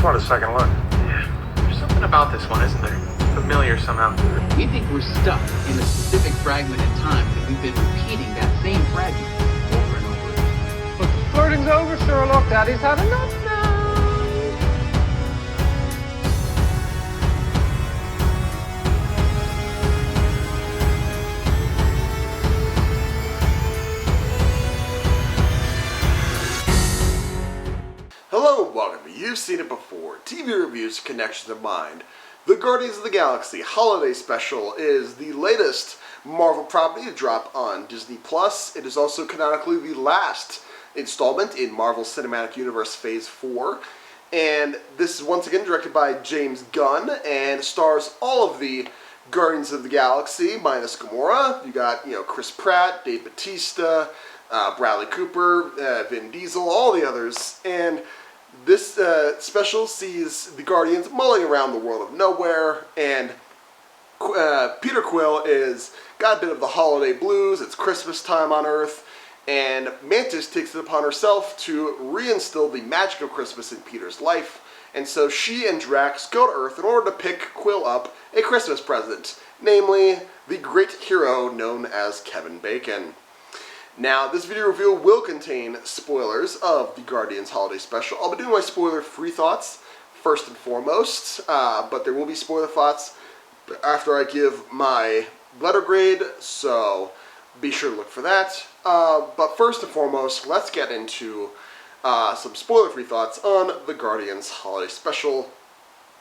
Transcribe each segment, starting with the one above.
want a second look. Yeah, there's something about this one, isn't there? Familiar somehow. We think we're stuck in a specific fragment in time, and we've been repeating that same fragment over and over again. But the flirting's over, Sherlock. Daddy's had enough now. Hello and welcome to You've Seen It Before, TV Reviews Connections of Mind. The Guardians of the Galaxy Holiday Special is the latest Marvel property to drop on Disney+. It is also canonically the last installment in Marvel Cinematic Universe Phase 4. And this is once again directed by James Gunn and stars all of the Guardians of the Galaxy minus Gamora. You got, Chris Pratt, Dave Bautista, Bradley Cooper, Vin Diesel, all the others. And this special sees the Guardians mulling around the world of nowhere, and Peter Quill is got a bit of the holiday blues. It's Christmas time on Earth, and Mantis takes it upon herself to reinstill the magic of Christmas in Peter's life. And so she and Drax go to Earth in order to pick Quill up a Christmas present, namely the great hero known as Kevin Bacon. Now, this video review will contain spoilers of the Guardians Holiday Special. I'll be doing my spoiler-free thoughts first and foremost, but there will be spoiler thoughts after I give my letter grade, so be sure to look for that. But first and foremost, let's get into some spoiler-free thoughts on the Guardians Holiday Special.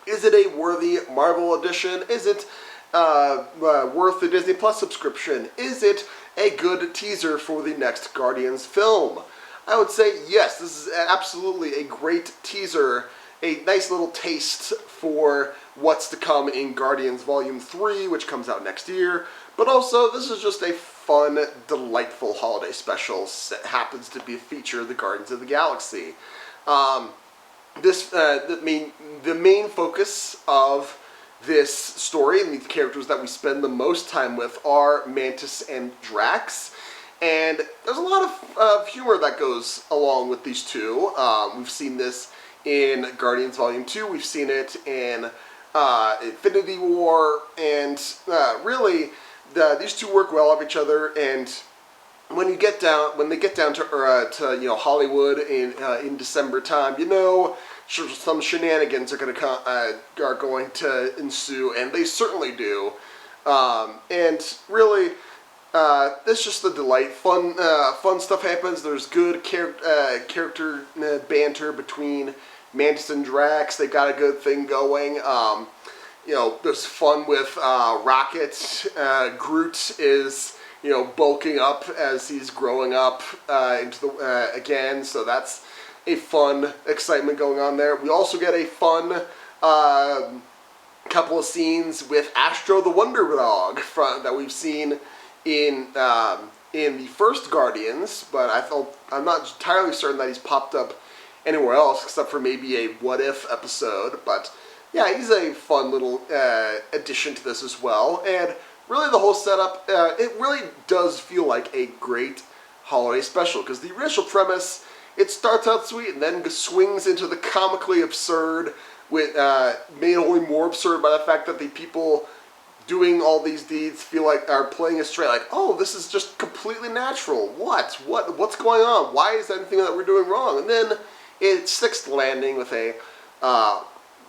Is it a worthy Marvel edition? Is it worth the Disney Plus subscription? Is it a good teaser for the next Guardians film? I would say yes, this is absolutely a great teaser, a nice little taste for what's to come in Guardians Volume 3, which comes out next year, but also this is just a fun, delightful holiday special that happens to be a feature of the Guardians of the Galaxy. The main focus of this story and the characters that we spend the most time with are Mantis and Drax, and there's a lot of humor that goes along with these two. We've seen this in Guardians Volume 2, we've seen it in Infinity War, and really these two work well off each other. And when they get down to Hollywood in December time, some shenanigans are going to ensue, and they certainly do. And really, it's just the delight. Fun stuff happens. There's good character banter between Mantis and Drax. They've got a good thing going. There's fun with Rocket. Groot is bulking up as he's growing up again. So that's a fun excitement going on there. We also get a fun couple of scenes with Astro the Wonder Dog that we've seen in the first Guardians, but I'm not entirely certain that he's popped up anywhere else except for maybe a What If episode. But yeah, he's a fun little addition to this as well. And really the whole setup, it really does feel like a great holiday special, because the initial premise, it starts out sweet and then swings into the comically absurd, with made only more absurd by the fact that the people doing all these deeds feel like are playing it straight. Like, oh, this is just completely natural. What's going on? Why is anything that we're doing wrong? And then it sticks the landing with a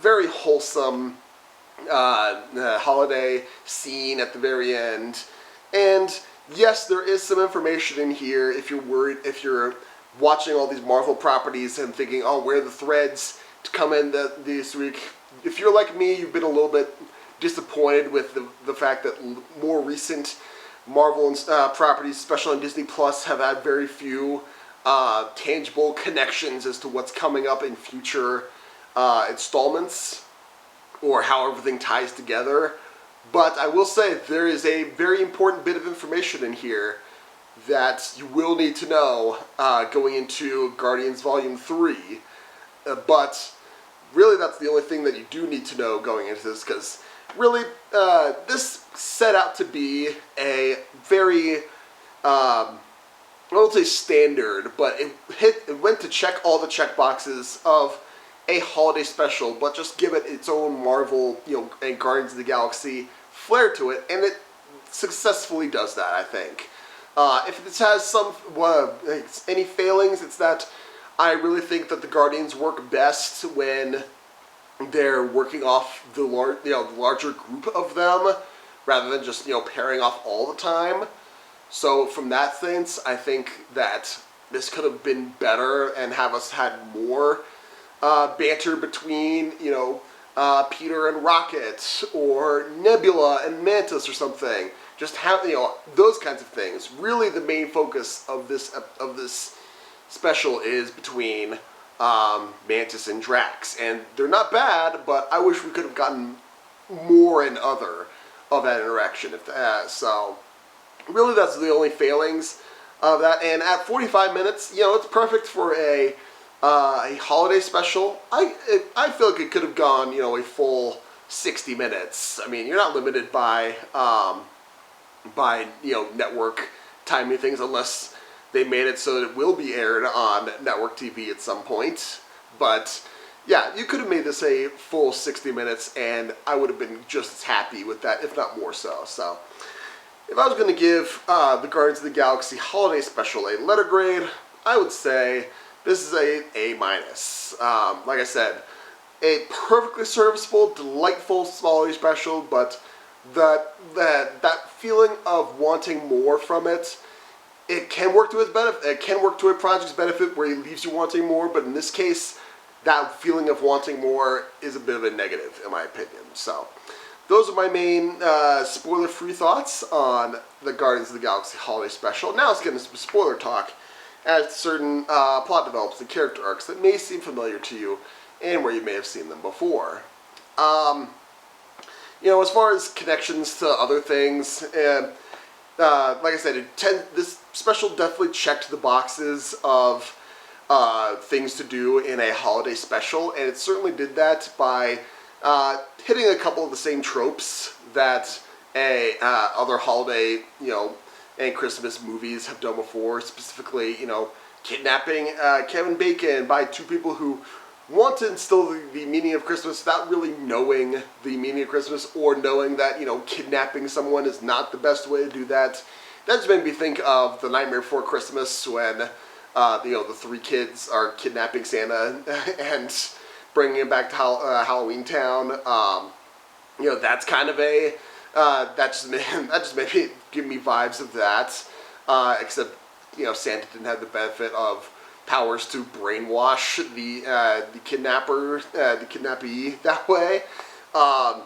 very wholesome holiday scene at the very end. And yes, there is some information in here if you're worried, if you're watching all these Marvel properties and thinking, oh, where are the threads to come in this week? If you're like me, you've been a little bit disappointed with the fact that more recent Marvel properties, especially on Disney Plus, have had very few tangible connections as to what's coming up in future installments or how everything ties together. But I will say there is a very important bit of information in here that you will need to know going into Guardians Volume 3. But really that's the only thing that you do need to know going into this, because really this set out to be a very, I won't say standard, but it went to check all the check boxes of a holiday special, but just give it its own Marvel, and Guardians of the Galaxy flair to it, and it successfully does that, I think. If this has any failings, it's that I really think that the Guardians work best when they're working off the larger group of them, rather than just pairing off all the time. So from that sense, I think that this could have been better and have us had more banter between Peter and Rocket, or Nebula and Mantis, or something. Just have those kinds of things. Really, the main focus of this special is between Mantis and Drax, and they're not bad, but I wish we could have gotten more and other of that interaction. So really, that's the only failings of that. And at 45 minutes, it's perfect for a holiday special. I feel like it could have gone a full 60 minutes. I mean, you're not limited by network timing things, unless they made it so that it will be aired on network TV at some point. But yeah, you could have made this a full 60 minutes, and I would have been just as happy with that, if not more so. So, if I was going to give the Guardians of the Galaxy Holiday Special a letter grade, I would say this is a A-. Like I said, a perfectly serviceable, delightful holiday special, but that feeling of wanting more from it, it can work to its benefit. It can work to a project's benefit where it leaves you wanting more, but in this case, that feeling of wanting more is a bit of a negative, in my opinion. So, those are my main spoiler-free thoughts on the Guardians of the Galaxy Holiday Special. Now let's get into some spoiler talk as certain plot developments and character arcs that may seem familiar to you and where you may have seen them before. As far as connections to other things, and like I said, this special definitely checked the boxes of things to do in a holiday special, and it certainly did that by hitting a couple of the same tropes that other holiday, and Christmas movies have done before. Specifically, kidnapping Kevin Bacon by two people who want to instill the meaning of Christmas without really knowing the meaning of Christmas, or knowing that, kidnapping someone is not the best way to do that. That just made me think of The Nightmare Before Christmas, when, the three kids are kidnapping Santa and bringing him back to Halloween Town. That's kind of that just made give me vibes of that. Except, Santa didn't have the benefit of powers to brainwash the kidnapper, the kidnappee that way. Or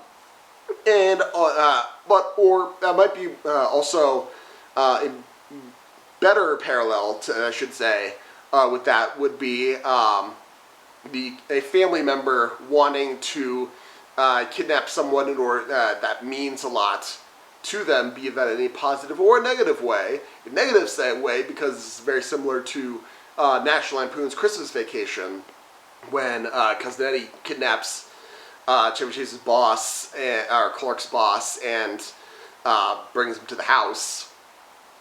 that might be also a better parallel to, I should say, with that would be a family member wanting to kidnap someone in order that means a lot to them, be that in a positive or a negative way. A negative way, because it's very similar to National Lampoon's Christmas Vacation, when Cousin Eddie kidnaps Chevy Chase's boss, or Clark's boss, and brings him to the house.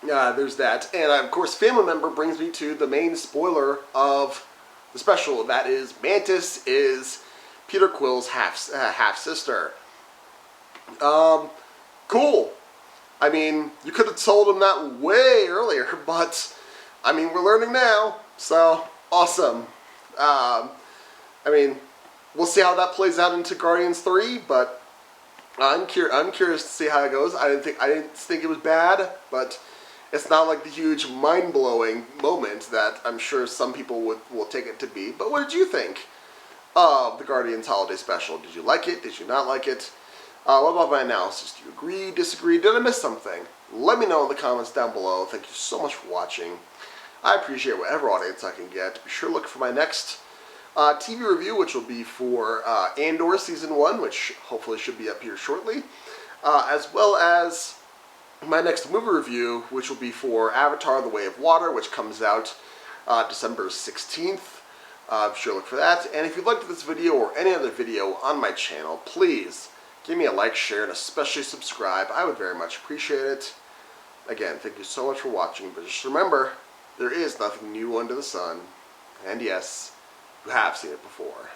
There's that. And of course, family member brings me to the main spoiler of the special. That is, Mantis is Peter Quill's half-sister. Cool. I mean, you could have told him that way earlier, but, I mean, we're learning now, so, awesome. We'll see how that plays out into Guardians 3, but I'm curious to see how it goes. I didn't think it was bad, but it's not like the huge mind-blowing moment that I'm sure some people will take it to be. But what did you think of the Guardians Holiday Special? Did you like it? Did you not like it? What about my analysis? Do you agree, disagree? Did I miss something? Let me know in the comments down below. Thank you so much for watching. I appreciate whatever audience I can get. Be sure to look for my next TV review, which will be for Andor Season 1, which hopefully should be up here shortly, as well as my next movie review, which will be for Avatar: The Way of Water, which comes out December 16th. Be sure to look for that. And if you liked this video or any other video on my channel, please give me a like, share, and especially subscribe. I would very much appreciate it. Again, thank you so much for watching, but just remember, there is nothing new under the sun. And yes, you have seen it before.